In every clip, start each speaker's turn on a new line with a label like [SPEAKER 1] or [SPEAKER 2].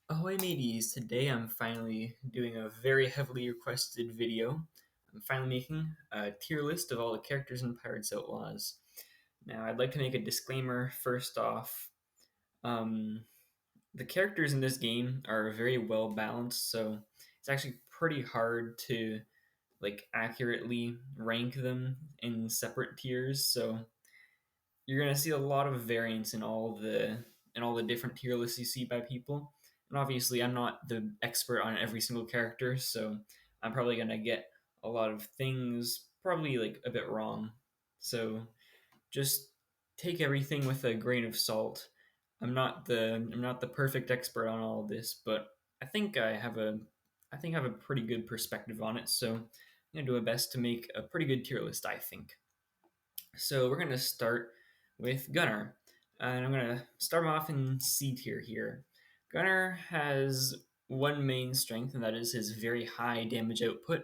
[SPEAKER 1] Ahoy mateys! Today I'm finally doing a very heavily requested video. I'm finally making a tier list of all the characters in Pirates Outlaws. Now I'd like to make a disclaimer first off. Um, the characters in this game are very well balanced, so it's actually pretty hard to accurately rank them in separate tiers. So you're gonna see a lot of variance in all the different tier lists you see by people. And obviously, I'm not the expert on every single character, so I'm probably gonna get a lot of things probably like a bit wrong. So just take everything with a grain of salt. I'm not the perfect expert on all of this, but I think I have a pretty good perspective on it. So I'm gonna do my best to make a pretty good tier list. I think. So we're gonna start with Gunner, and I'm gonna start him off in C tier here. Gunner has one main strength, and that is his very high damage output.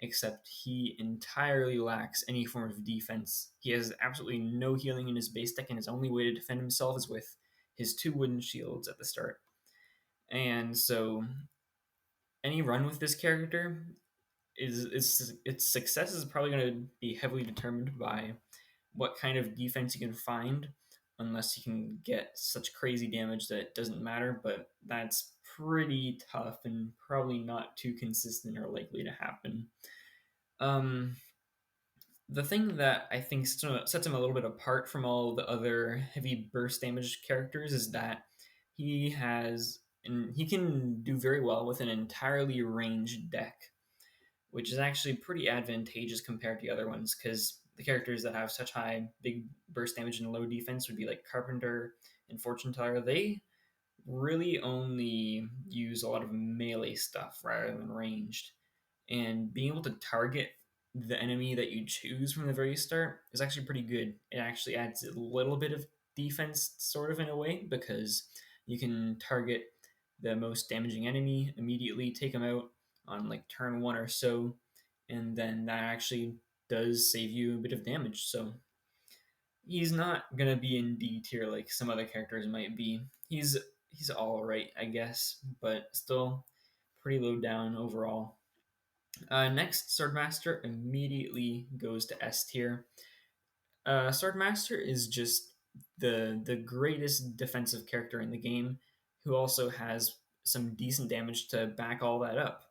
[SPEAKER 1] Except he entirely lacks any form of defense. He has absolutely no healing in his base deck, and his only way to defend himself is with his two wooden shields at the start. And so, any run with this character is its success is probably going to be heavily determined by what kind of defense you can find, unless you can get such crazy damage that it doesn't matter, but that's pretty tough and probably not too consistent or likely to happen. Um, the thing that I think sets him a little bit apart from all the other heavy burst damage characters is that he has and he can do very well with an entirely ranged deck, which is actually pretty advantageous compared to the other ones because the characters that have such high big burst damage and low defense would be like Carpenter and Fortune Teller. They really only use a lot of melee stuff rather than ranged. And being able to target the enemy that you choose from the very start is actually pretty good. It actually adds a little bit of defense, sort of in a way, because you can target the most damaging enemy immediately, take them out on like turn one or so, and then that actually does save you a bit of damage. So he's not gonna be in D tier like some other characters might be. He's all right, I guess, but still pretty low down overall. Next, Swordmaster immediately goes to S tier. Swordmaster is just the greatest defensive character in the game, who also has some decent damage to back all that up.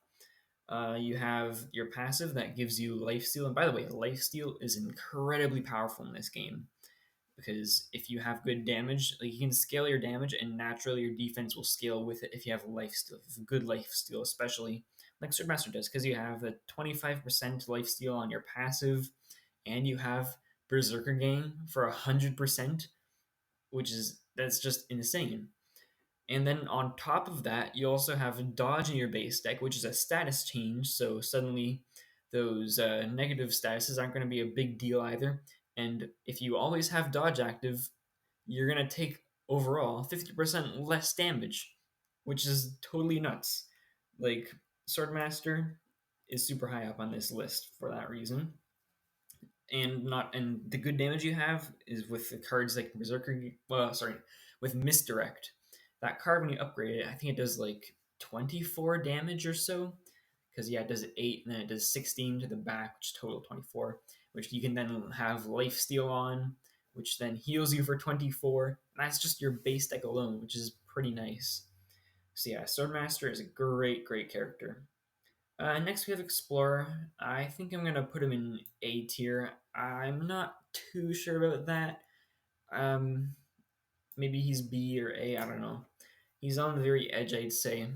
[SPEAKER 1] You have your passive that gives you lifesteal, and by the way, lifesteal is incredibly powerful in this game because if you have good damage, like you can scale your damage, and naturally your defense will scale with it if you have lifesteal, if you have good lifesteal, especially like Swordmaster does, because you have a 25% lifesteal on your passive, and you have Berserker Gang for 100%, which is that's just insane. And then on top of that, you also have dodge in your base deck, which is a status change. So suddenly, those negative statuses aren't going to be a big deal either. And if you always have dodge active, you're going to take overall 50% less damage, which is totally nuts. Like, Swordmaster is super high up on this list for that reason. And the good damage you have is with the cards like Berserker. Well, sorry, with Misdirect. That card, when you upgrade it, I think it does like 24 damage or so. Because yeah, it does 8, and then it does 16 to the back, which is total 24. Which you can then have Life Steal on, which then heals you for 24. And that's just your base deck alone, which is pretty nice. So yeah, Swordmaster is a great, great character. Next, we have Explorer. I think I'm going to put him in A tier. I'm not too sure about that. Um, Maybe he's B or A, I don't know. He's on the very edge, I'd say.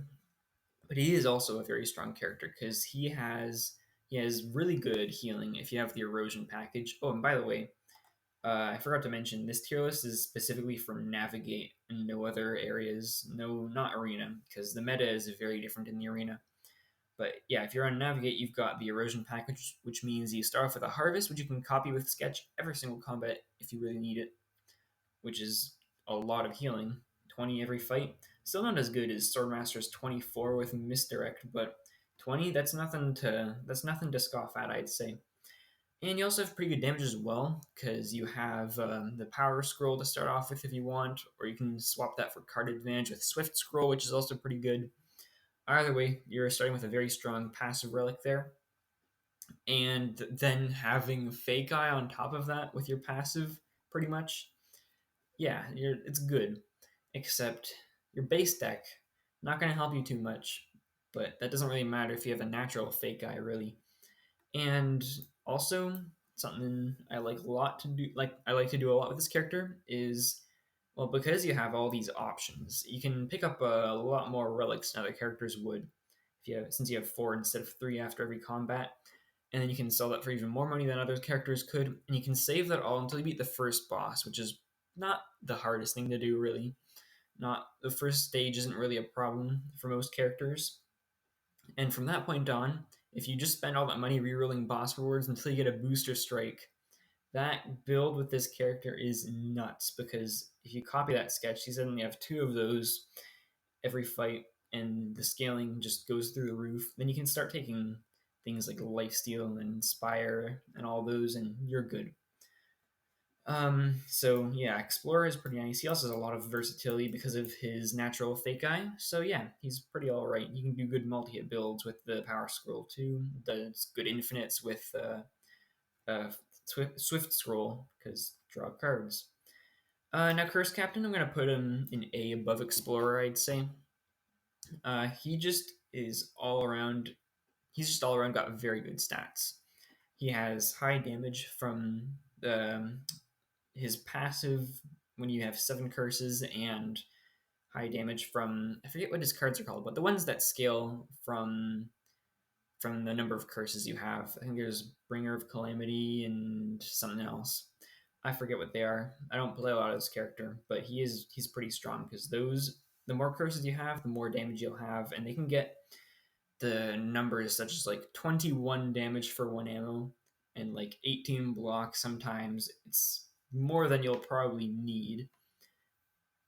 [SPEAKER 1] But he is also a very strong character because he has really good healing if you have the erosion package. Oh, and by the way, I forgot to mention this tier list is specifically for Navigate and no other areas. No, not Arena, because the meta is very different in the Arena. But yeah, if you're on Navigate, you've got the Erosion package, which means you start off with a Harvest, which you can copy with Sketch every single combat if you really need it, which is a lot of healing. 20 every fight. Still not as good as Swordmaster's 24 with Misdirect, but 20, that's nothing to scoff at, I'd say. And you also have pretty good damage as well, because you have the power scroll to start off with if you want, or you can swap that for card advantage with Swift Scroll, which is also pretty good. Either way, you're starting with a very strong passive relic there. And then having Fake Eye on top of that with your passive, pretty much, yeah, it's good. Except your base deck, not going to help you too much, but that doesn't really matter if you have a natural Fake Eye, really. And also, something I like a lot to do, like I like to do a lot with this character is, well, because you have all these options, you can pick up a lot more relics than other characters would. If you have, since you have 4 instead of 3 after every combat, and then you can sell that for even more money than other characters could, and you can save that all until you beat the first boss, which is not the hardest thing to do, really. Not the first stage isn't really a problem for most characters, and from that point on, if you just spend all that money rerolling boss rewards until you get a booster strike, that build with this character is nuts, because if you copy that sketch, you suddenly have 2 of those every fight, and the scaling just goes through the roof. Then you can start taking things like Lifesteal and Inspire and all those, and you're good. So yeah, Explorer is pretty nice. He also has a lot of versatility because of his natural Fake Eye. So yeah, he's pretty alright. You can do good multi-hit builds with the Power Scroll too. Does good infinites with Swift Scroll, because draw cards. Now Curse Captain, I'm gonna put him in A above Explorer, I'd say. He just is all around. He's just all around got very good stats. He has high damage from the his passive when you have 7 curses, and high damage from, I forget what his cards are called, but the ones that scale from the number of curses you have. I think there's Bringer of Calamity and something else. I forget what they are. I don't play a lot of this character, but he's pretty strong, because those, the more curses you have, the more damage you'll have, and they can get the numbers such as like 21 damage for 1 ammo and like 18 block sometimes. It's more than you'll probably need.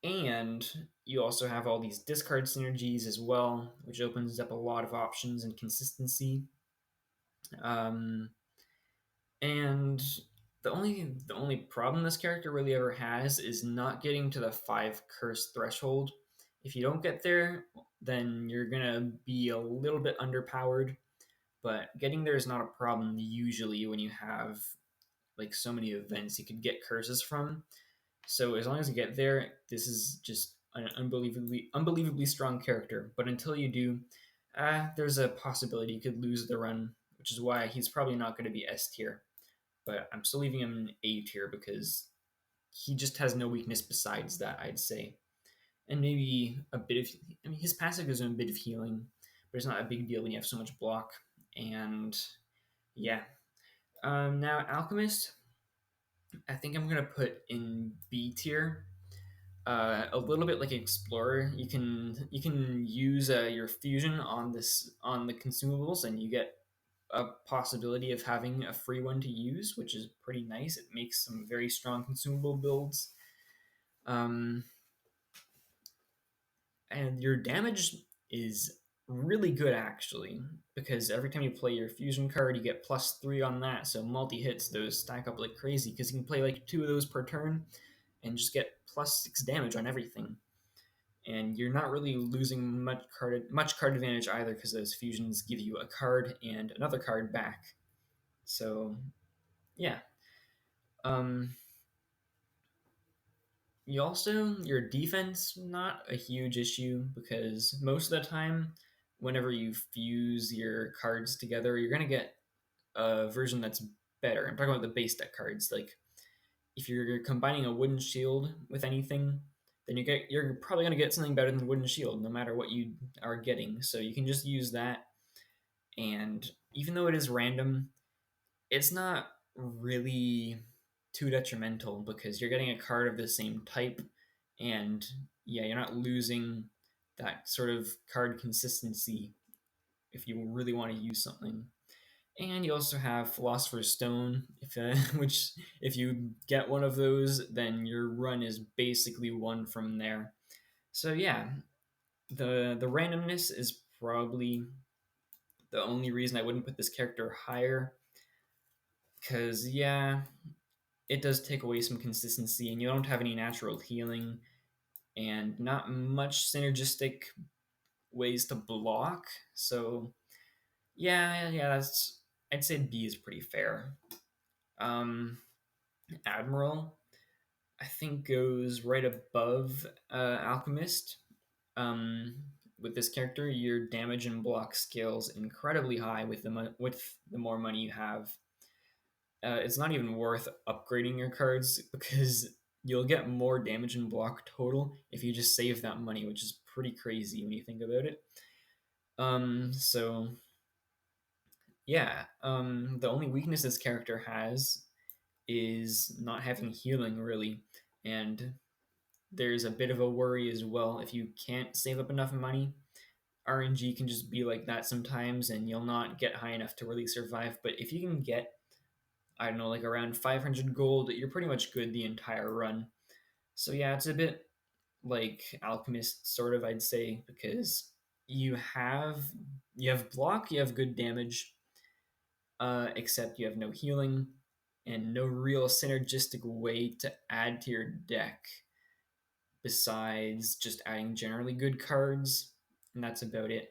[SPEAKER 1] And you also have all these discard synergies as well, which opens up a lot of options and consistency. Um, and the only problem this character really ever has is not getting to the 5 curse threshold. If you don't get there, then you're gonna be a little bit underpowered. But getting there is not a problem usually when you have like so many events you could get curses from. So as long as you get there, this is just an unbelievably strong character. But until you do, there's a possibility you could lose the run, which is why he's probably not going to be S tier. But I'm still leaving him in A tier because he just has no weakness besides that, I'd say. And maybe a bit of, I mean, his passive gives him a bit of healing, but it's not a big deal when you have so much block. And yeah. Now, Alchemist, I think I'm going to put in B tier. A little bit like Explorer, you can use your fusion on the consumables, and you get a possibility of having a free one to use, which is pretty nice. It makes some very strong consumable builds. Um, and your damage is really good actually, because every time you play your fusion card, you get +3 on that. So multi hits, those stack up like crazy, because you can play like 2 of those per turn and just get +6 damage on everything. And you're not really losing much card advantage either, because those fusions give you a card and another card back. So yeah. Um, you also, your defense, not a huge issue, because most of the time, whenever you fuse your cards together, you're gonna get a version that's better. I'm talking about the base deck cards. Like if you're combining a wooden shield with anything, then you're probably gonna get something better than wooden shield, no matter what you are getting. So you can just use that, and even though it is random, it's not really too detrimental, because you're getting a card of the same type, and yeah, you're not losing that sort of card consistency if you really want to use something. And you also have Philosopher's Stone, which if you get one of those, then your run is basically won from there. So yeah, the randomness is probably the only reason I wouldn't put this character higher. Because, yeah, it does take away some consistency, and you don't have any natural healing, and not much synergistic ways to block. So, yeah, that's. I'd say B is pretty fair. Um, Admiral, I think, goes right above Alchemist. Um, with this character, your damage and block scales incredibly high with the more money you have. It's not even worth upgrading your cards because you'll get more damage and block total if you just save that money, which is pretty crazy when you think about it. So yeah, the only weakness this character has is not having healing really, and there's a bit of a worry as well if you can't save up enough money. RNG can just be like that sometimes, and you'll not get high enough to really survive. But if you can get, I don't know, like around 500 gold, you're pretty much good the entire run. So yeah, it's a bit like Alchemist, sort of, I'd say, because you have you have block, you have good damage, except you have no healing and no real synergistic way to add to your deck besides just adding generally good cards, and that's about it.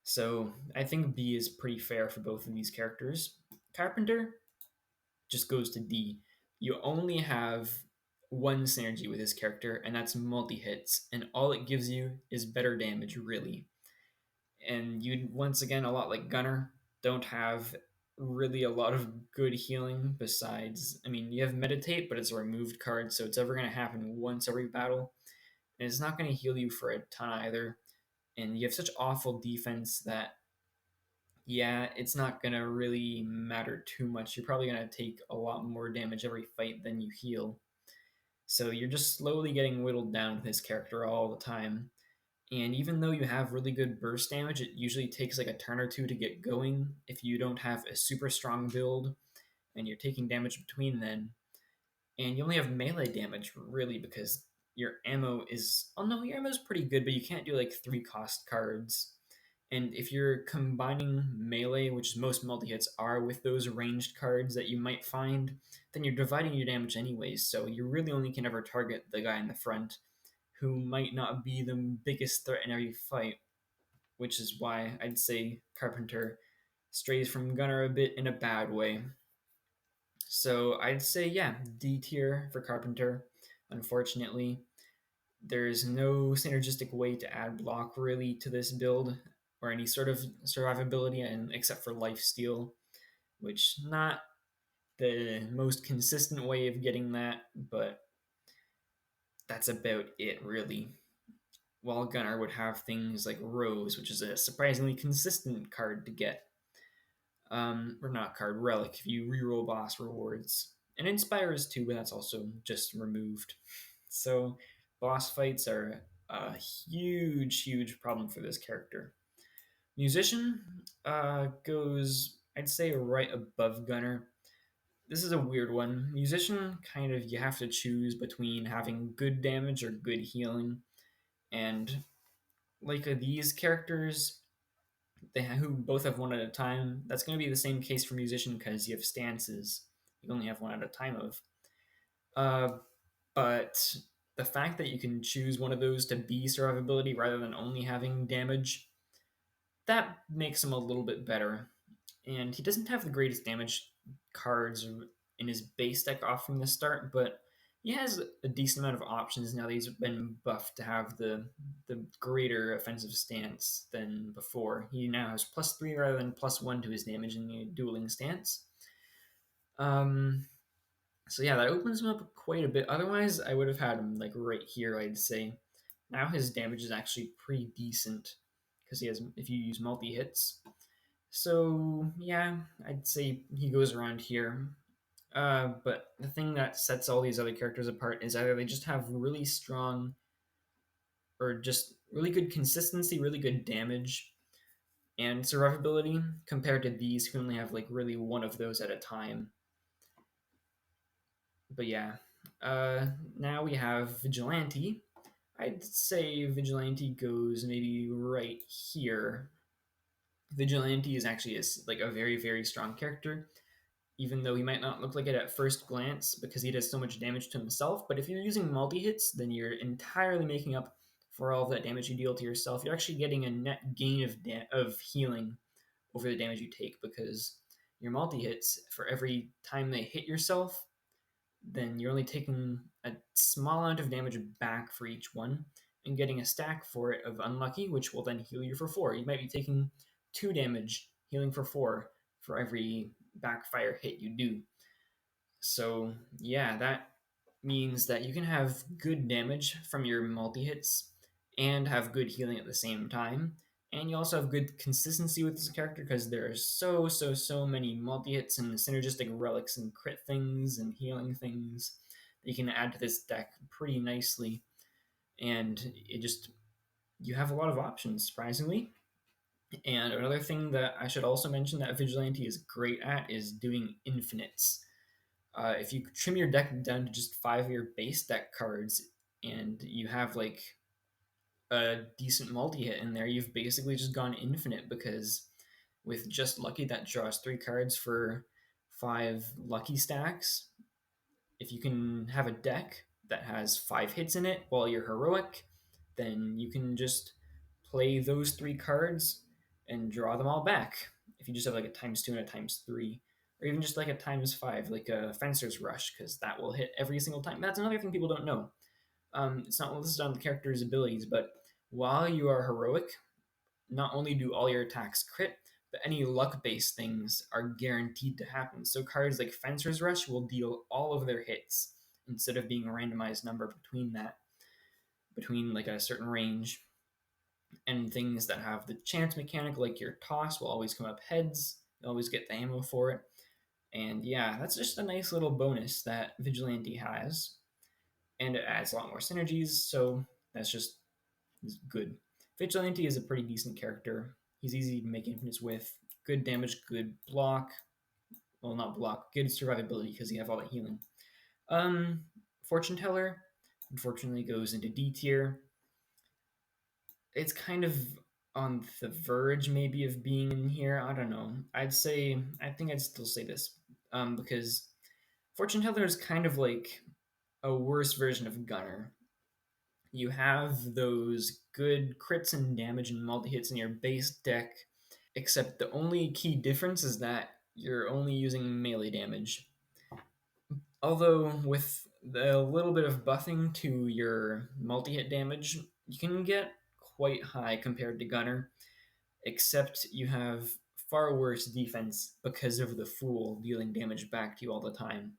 [SPEAKER 1] So I think B is pretty fair for both of these characters. Carpenter just goes to D. You only have one synergy with this character, and that's multi hits, and all it gives you is better damage, really. And you, once again, a lot like Gunner, don't have really a lot of good healing besides, I mean, you have Meditate, but it's a removed card, so it's ever going to happen once every battle, and it's not going to heal you for a ton either. And you have such awful defense that, yeah, it's not going to really matter too much. You're probably going to take a lot more damage every fight than you heal. So you're just slowly getting whittled down with this character all the time. And even though you have really good burst damage, it usually takes like a turn or two to get going if you don't have a super strong build and you're taking damage between then. And you only have melee damage really because your ammo is, oh no, your ammo is pretty good, but you can't do like 3 cost cards. And if you're combining melee, which most multi hits are, with those ranged cards that you might find, then you're dividing your damage anyways. So you really only can ever target the guy in the front, who might not be the biggest threat in every fight, which is why I'd say Carpenter strays from Gunner a bit in a bad way. So I'd say, yeah, D tier for Carpenter. Unfortunately, there's no synergistic way to add block really to this build or any sort of survivability, and except for lifesteal, which not the most consistent way of getting that, but that's about it really. While Gunner would have things like Rose, which is a surprisingly consistent card to get. Or not card, relic, if you reroll boss rewards. And Inspires too, but that's also just removed. So boss fights are a huge problem for this character. Musician goes, I'd say, right above Gunner. This is a weird one. Musician, kind of, you have to choose between having good damage or good healing. And like these characters, who both have one at a time, that's going to be the same case for musician because you have stances. You only have one at a time of. Uh, but the fact that you can choose one of those to be survivability rather than only having damage, that makes him a little bit better. And he doesn't have the greatest damage cards in his base deck off from the start, but he has a decent amount of options now that he's been buffed to have the greater offensive stance than before. He now has +3 rather than +1 to his damage in the dueling stance. Um, so yeah, that opens him up quite a bit. Otherwise, I would have had him like right here, I'd say. Now his damage is actually pretty decent because he has, if you use multi hits. So yeah, I'd say he goes around here. But the thing that sets all these other characters apart is either they just have really strong or just really good consistency, really good damage, and survivability compared to these who only have like really one of those at a time. But yeah, now we have Vigilante. I'd say Vigilante goes maybe right here. Vigilante is actually like a very strong character. even though he might not look like it at first glance because he does so much damage to himself. But if you're using multi hits, then you're entirely making up for all of that damage you deal to yourself. You're actually getting a net gain of healing over the damage you take because your multi hits, for every time they hit yourself, then you're only taking a small amount of damage back for each one and getting a stack for it of unlucky, which will then heal you for 4. You might be taking 2 damage, healing for 4 for every backfire hit you do. So, yeah, that means that you can have good damage from your multi hits and have good healing at the same time. And you also have good consistency with this character because there are so many multi hits and synergistic relics and crit things and healing things that you can add to this deck pretty nicely. And it just, you have a lot of options, surprisingly. And another thing that I should also mention that Vigilante is great at is doing infinites. If you trim your deck down to just 5 of your base deck cards and you have like a decent multi hit in there, you've basically just gone infinite because with just lucky that draws 3 cards for 5 lucky stacks. If you can have a deck that has 5 hits in it while you're heroic, then you can just play those 3 cards and draw them all back. If you just have like a times 2 and a times 3, or even just like a times 5, like a Fencer's Rush, because that will hit every single time. That's another thing people don't know. It's not listed on the character's abilities, but while you are heroic, not only do all your attacks crit, but any luck-based things are guaranteed to happen. So cards like Fencer's Rush will deal all of their hits instead of being a randomized number between like a certain range. And things that have the chance mechanic, like your toss, will always come up heads. You always get the ammo for it. And yeah, that's just a nice little bonus that Vigilante has. And it adds a lot more synergies, so that's just good. Vigilante is a pretty decent character. He's easy to make infinites with. Good damage, good block. Well, not block, good survivability because you have all that healing. Fortune Teller, unfortunately, goes into D tier. It's kind of on the verge, maybe, of being in here. I don't know. I think I'd still say this because Fortune Teller is kind of like a worse version of Gunner. You have those good crits and damage and multi hits in your base deck, except the only key difference is that you're only using melee damage. Although, with a little bit of buffing to your multi hit damage, you can get quite high compared to Gunner, except you have far worse defense because of the Fool dealing damage back to you all the time.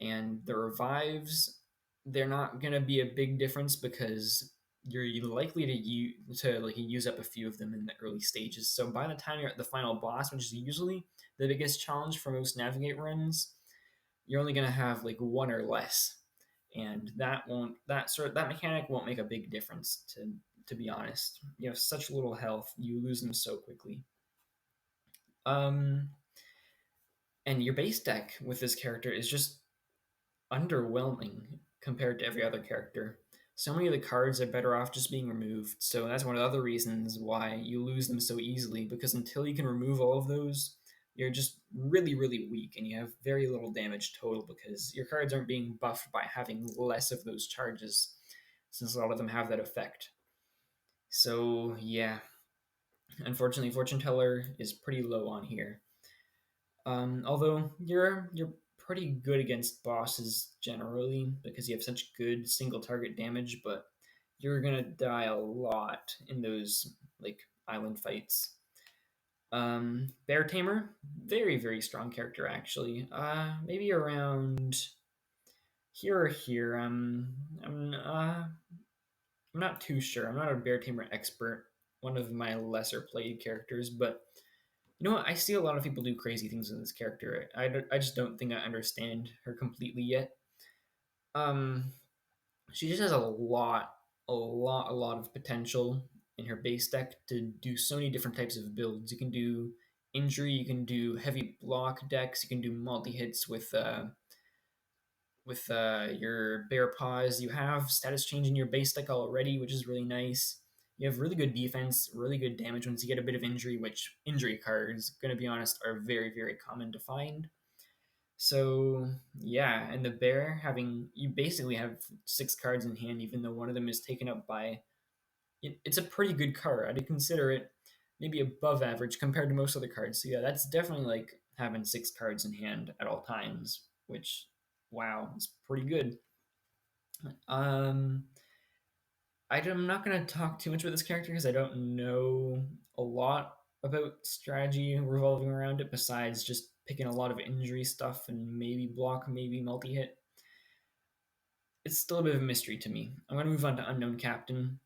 [SPEAKER 1] And the revives, they're not gonna be a big difference because you're likely use up a few of them in the early stages. So by the time you're at the final boss, which is usually the biggest challenge for most navigate runs, you're only gonna have like 1 or less, and that mechanic won't make a big difference. To be honest, you have such little health, you lose them so quickly. And your base deck with this character is just underwhelming compared to every other character. So many of the cards are better off just being removed. So that's one of the other reasons why you lose them so easily, because until you can remove all of those, you're just really weak and you have very little damage total because your cards aren't being buffed by having less of those charges, since a lot of them have that effect. So yeah, unfortunately, Fortune Teller is pretty low on here. Although you're pretty good against bosses generally because you have such good single target damage, but you're gonna die a lot in those like island fights. Bear Tamer, very strong character actually. Maybe around here or here. I'm not too sure. I'm not a Bear Tamer expert. One of my lesser played characters, but you know what? I see a lot of people do crazy things with this character. I just don't think I understand her completely yet. Um, she just has a lot of potential in her base deck to do so many different types of builds. You can do injury, you can do heavy block decks, you can do multi hits with your bear paws. You have status change in your base deck already, which is really nice. You have really good defense, really good damage once you get a bit of injury, which injury cards, gonna be honest, are very common to find. So yeah, and the bear having you basically have 6 cards in hand, even though one of them is taken up by. It's a pretty good card. I'd consider it maybe above average compared to most other cards. So yeah, that's definitely like having 6 cards in hand at all times, which wow, is pretty good. Um, I'm not gonna talk too much about this character because I don't know a lot about strategy revolving around it besides just picking a lot of injury stuff and maybe block, maybe multi hit. It's still a bit of a mystery to me. I'm gonna move on to Unknown Captain.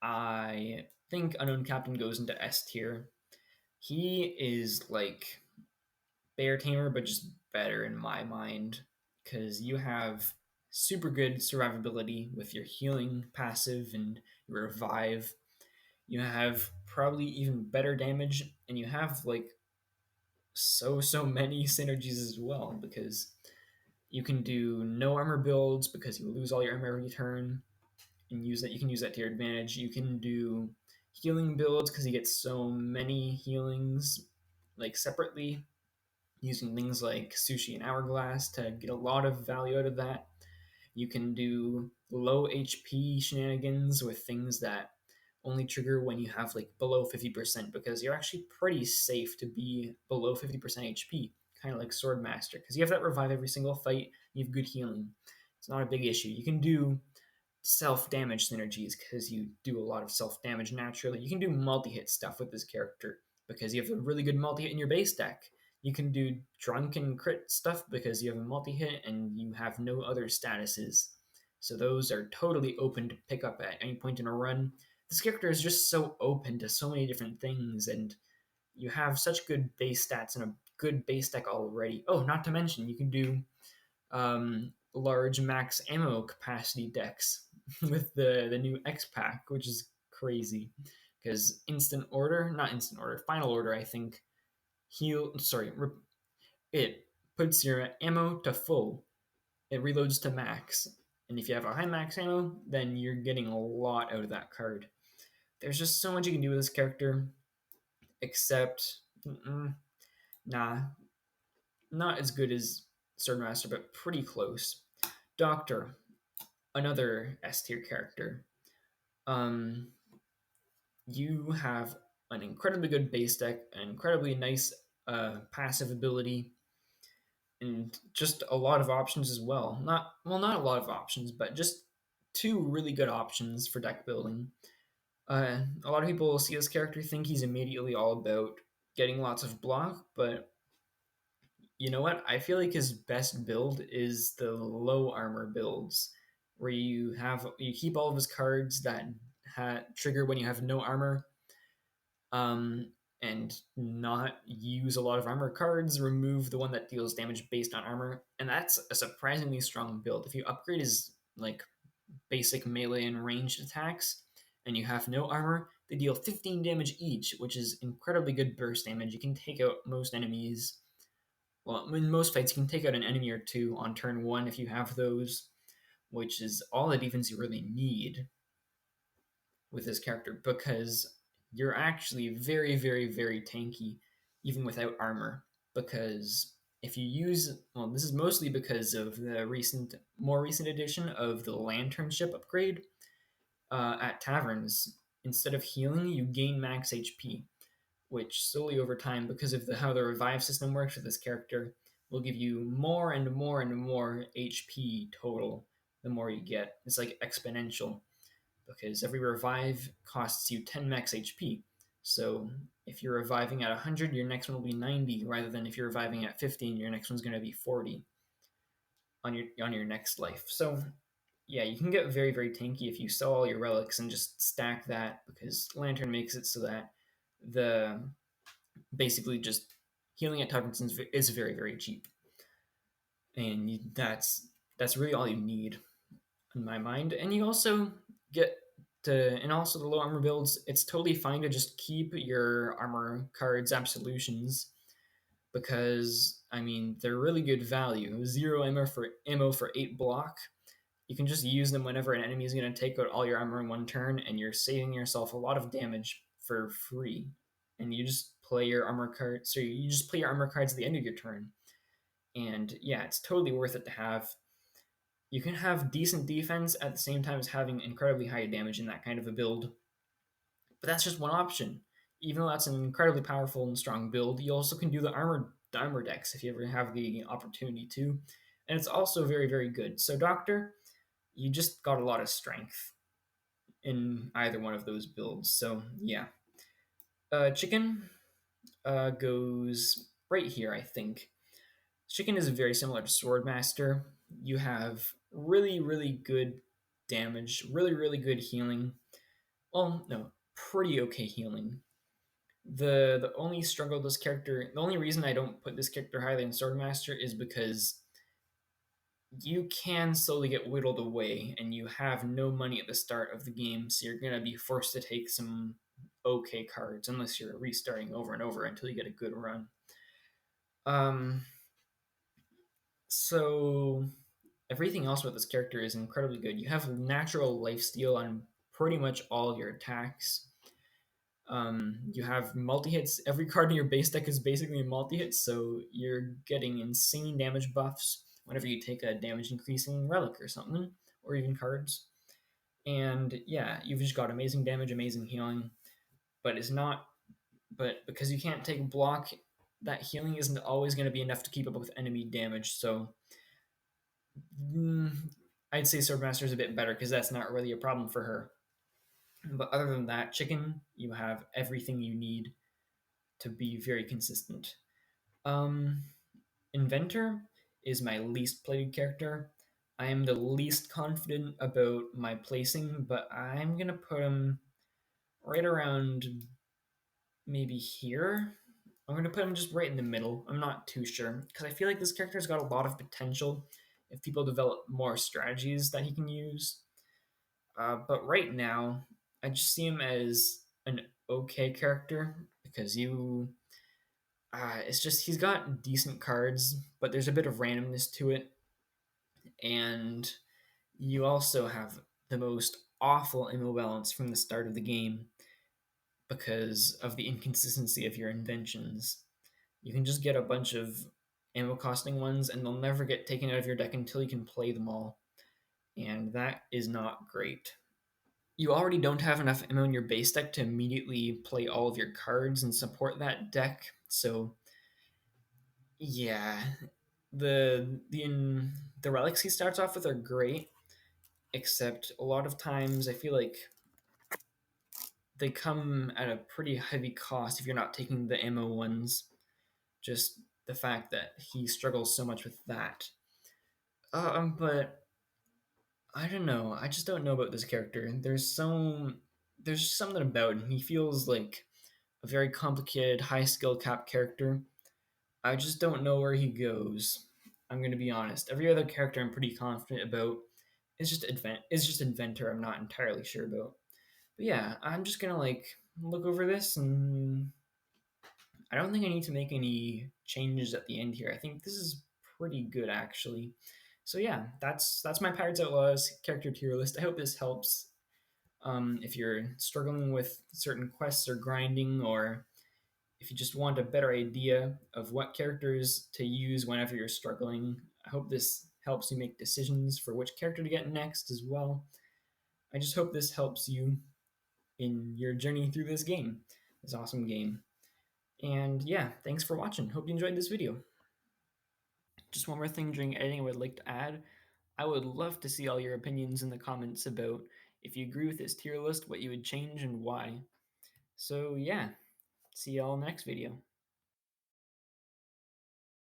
[SPEAKER 1] I think Unknown Captain goes into S tier. He is like Bear Tamer, but just better in my mind because you have super good survivability with your healing passive and your revive. You have probably even better damage, and you have like so many synergies as well because you can do no armor builds because you lose all your armor every turn and use that. You can use that to your advantage. You can do healing builds because you get so many healings like separately using things like sushi and hourglass to get a lot of value out of that. You can do low HP shenanigans with things that only trigger when you have like below 50% because you're actually pretty safe to be below 50% HP, kind of like Swordmaster, because you have that revive every single fight, you have good healing. It's not a big issue. You can do self damage synergies because you do a lot of self damage naturally. You can do multi hit stuff with this character because you have a really good multi hit in your base deck. You can do drunk and crit stuff because you have a multi hit and you have no other statuses. So those are totally open to pick up at any point in a run. This character is just so open to so many different things, and you have such good base stats and a good base deck already. Oh, not to mention, you can do large max ammo capacity decks with the new X pack, which is crazy because not instant order, final order, I think it puts your ammo to full, it reloads to max, and if you have a high max ammo, then you're getting a lot out of that card. There's just so much you can do with this character, except nah, not as good as Swordmaster, but pretty close. Doctor, another S tier character. Um, you have an incredibly good base deck, an incredibly nice passive ability, and just a lot of options as well. Not a lot of options, but just two really good options for deck building. A lot of people see this character think he's immediately all about getting lots of block, but you know what? I feel like his best build is the low armor builds, where you keep all of his cards that trigger when you have no armor, um, and not use a lot of armor cards. Remove the one that deals damage based on armor, and that's a surprisingly strong build. If you upgrade his like basic melee and ranged attacks, and you have no armor, they deal 15 damage each, which is incredibly good burst damage. You can take out most enemies. Well, in most fights, you can take out an enemy or two on turn one if you have those, which is all the defense you really need with this character because you're actually very tanky even without armor. Because if you use, well, this is mostly because of the more recent edition of the Lantern Ship upgrade at taverns. Instead of healing, you gain max HP, which slowly over time, because of how the revive system works with this character, will give you more and more and more HP total the more you get. It's like exponential because every revive costs you 10 max HP. So if you're reviving at 100, your next one will be 90, rather than if you're reviving at 15, your next one's going to be 40 on your next life. So yeah, you can get very tanky if you sell all your relics and just stack that because Lantern makes it so that the basically just healing at taverns is very cheap, and that's really all you need in my mind. And you also get and also the low armor builds, it's totally fine to just keep your armor cards absolutions because I mean they're really good value. 0 ammo for 8 block. You can just use them whenever an enemy is going to take out all your armor in one turn, and you're saving yourself a lot of damage for free. And you just play your armor cards. So you just play your armor cards at the end of your turn. And yeah, it's totally worth it to have. You can have decent defense at the same time as having incredibly high damage in that kind of a build. But that's just one option. Even though that's an incredibly powerful and strong build, you also can do the armor decks if you ever have the opportunity to. And it's also very, very good. So Doctor, you just got a lot of strength in either one of those builds. So yeah. Chicken goes right here, I think. Chicken is very similar to Swordmaster. You have really, really good damage, really, really good healing. Well, no, pretty okay healing. The only struggle this character, the only reason I don't put this character higher than Swordmaster is because you can slowly get whittled away, and you have no money at the start of the game, so you're gonna be forced to take some okay cards unless you're restarting over and over until you get a good run. Um, so everything else about this character is incredibly good. You have natural lifesteal on pretty much all your attacks. You have multi hits. Every card in your base deck is basically a multi hit, so you're getting insane damage buffs whenever you take a damage increasing relic or something, or even cards. And yeah, you've just got amazing damage, amazing healing, but it's not. But because you can't take block, that healing isn't always going to be enough to keep up with enemy damage. So mm, I'd say Swordmaster is a bit better because that's not really a problem for her. But other than that, Chicken, you have everything you need to be very consistent. Um, Inventor is my least played character. I am the least confident about my placing, but I'm gonna put him right around maybe here. I'm gonna put him just right in the middle. I'm not too sure because I feel like this character's got a lot of potential if people develop more strategies that he can use. But right now, I just see him as an okay character because it's just he's got decent cards, but there's a bit of randomness to it, and you also have the most awful ammo balance from the start of the game because of the inconsistency of your inventions. You can just get a bunch of ammo costing ones, and they'll never get taken out of your deck until you can play them all, and that is not great. You already don't have enough ammo in your base deck to immediately play all of your cards and support that deck, so yeah, the relics he starts off with are great, except a lot of times I feel like they come at a pretty heavy cost if you're not taking the ammo ones. Just the fact that he struggles so much with that. But I don't know. I just don't know about this character. There's something about him. He feels like a very complicated, high skill cap character. I just don't know where he goes. I'm gonna be honest. Every other character I'm pretty confident about. It's just Inventor I'm not entirely sure about. But yeah, I'm just gonna like look over this, and I don't think I need to make any changes at the end here. I think this is pretty good actually. So yeah, that's my Pirates Outlaws character tier list. I hope this helps. If you're struggling with certain quests or grinding, or if you just want a better idea of what characters to use whenever you're struggling, I hope this helps you make decisions for which character to get next as well. I just hope this helps you in your journey through this game, this awesome game. And yeah, thanks for watching. Hope you enjoyed this video. Just one more thing during editing I would like to add. I would love to see all your opinions in the comments about if you agree with this tier list, what you would change, and why. So yeah, see y'all next video.